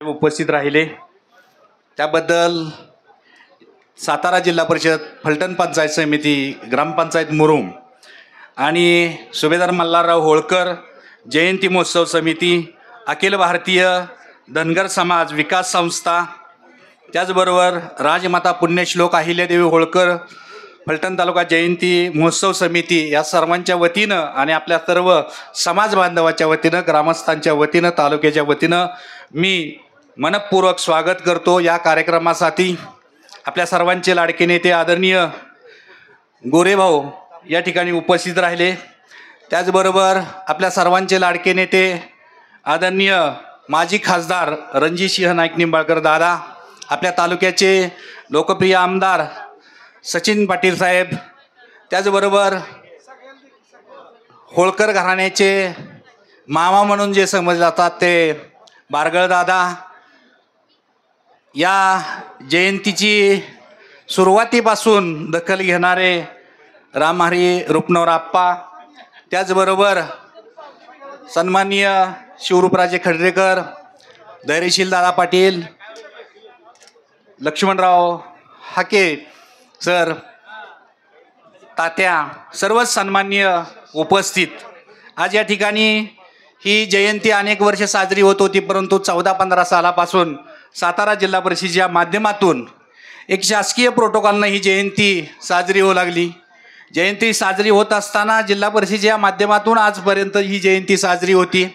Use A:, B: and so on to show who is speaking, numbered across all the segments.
A: उपस्थित राहिले त्याबद्दल सातारा जिल्हा परिषद फलटण पंचायत समिती ग्रामपंचायत मुरुम आणि सुभेदार मल्हारराव होळकर जयंती महोत्सव समिती अखिल भारतीय धनगर समाज विकास संस्था त्याचबरोबर राजमाता पुण्यश्लोक अहिल्यादेवी होळकर फलटण तालुका जयंती महोत्सव समिती या सर्वांच्या वतीनं आणि आपल्या सर्व समाज बांधवाच्या वतीनं ग्रामस्थांच्या वतीनं तालुक्याच्या वतीनं मी मनपूर्वक स्वागत करतो। या कार्यक्रमासाठी आपल्या सर्वांचे लाडके नेते आदरणीय गोरेभाऊ या ठिकाणी उपस्थित राहिले। त्याचबरोबर आपल्या सर्वांचे लाडके नेते आदरणीय माजी खासदार रणजितसिंह नाईक निंबाळकर दादा, आपल्या तालुक्याचे लोकप्रिय आमदार सचिन पाटील साहेब, त्याचबरोबर होळकर घराण्याचे मामा म्हणून जे समजले जातात ते बारगळ दादा, या जयंतीची सुरुवातीपासून दखल घेणारे रामहरी रुपनवरआप्पा, त्याचबरोबर सन्माननीय शिवरूपराजे खडरेकर, धैर्यशील दादा पाटील, लक्ष्मणराव हाके सर, तात्या, सर्वच सन्माननीय उपस्थित। आज या ठिकाणी ही जयंती अनेक वर्ष साजरी होत होती, परंतु 14-15 सालापासून सातारा जिल्हा परिषदेच्या माध्यमातून एक शासकीय प्रोटोकॉलनं ही जयंती साजरी होऊ लागली। जयंती साजरी होत असताना जिल्हा परिषदेच्या माध्यमातून आजपर्यंत ही जयंती साजरी होती।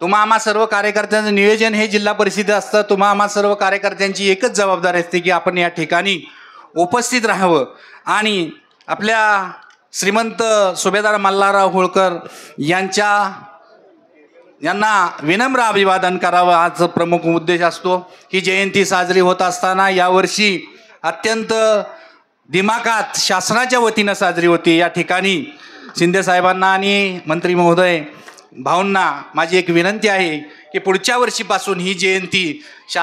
A: तुम्हा आम्हा सर्व कार्यकर्त्यांचं नियोजन हे जिल्हा परिषद असतं। तुम्हा आम्हा सर्व कार्यकर्त्यांची एकच जबाबदारी असते की आपण या ठिकाणी उपस्थित राहावं आणि आपल्या श्रीमंत सुभेदार मल्हारराव होळकर यांना विनम्र अभिवादन करावं हाच प्रमुख उद्देश असतो। ही जयंती साजरी होत असताना यावर्षी अत्यंत दिमाखात शासनाच्या वतीनं साजरी होती। या ठिकाणी शिंदे साहेबांना आणि मंत्री महोदय भाऊंना माझी एक विनंती आहे की पुढच्या वर्षीपासून ही जयंती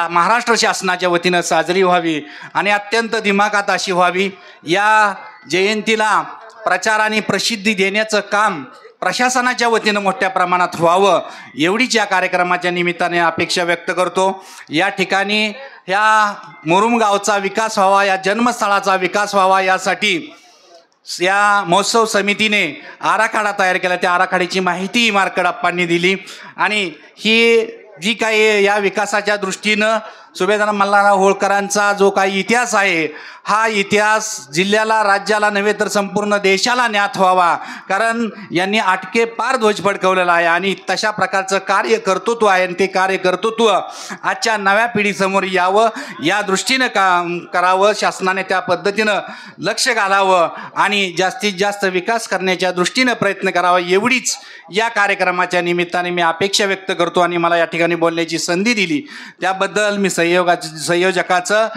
A: महाराष्ट्र शासनाच्या वतीनं साजरी व्हावी आणि अत्यंत दिमाखात अशी व्हावी। या जयंतीला प्रचार आणि प्रसिद्धी देण्याचं काम प्रशासनाच्या वतीनं मोठ्या प्रमाणात व्हावं एवढीच या कार्यक्रमाच्या निमित्ताने अपेक्षा व्यक्त करतो। या ठिकाणी ह्या मुरुम गावचा विकास व्हावा, या जन्मस्थळाचा विकास व्हावा यासाठी या महोत्सव समितीने आराखडा तयार केला। त्या आराखड्याची माहिती मार्कडप्पांनी दिली आणि ही जी काही या विकासाच्या दृष्टीनं सुभेदार मल्हारराव होळकरांचा जो काही इतिहास आहे हा इतिहास जिल्ह्याला, राज्याला नव्हे तर संपूर्ण देशाला ज्ञात व्हावा, कारण यांनी आटके पार ध्वज फडकवलेला आहे आणि तशा प्रकारचं कार्य कर्तृत्व आहे आणि ते कार्य कर्तृत्व आजच्या नव्या पिढीसमोर यावं या दृष्टीनं काम करावं। शासनाने त्या पद्धतीनं लक्ष घालावं आणि जास्तीत जास्त विकास करण्याच्या दृष्टीनं प्रयत्न करावा एवढीच या कार्यक्रमाच्या निमित्ताने मी अपेक्षा व्यक्त करतो आणि मला या ठिकाणी बोलण्याची संधी दिली त्याबद्दल मी संयोजकाचं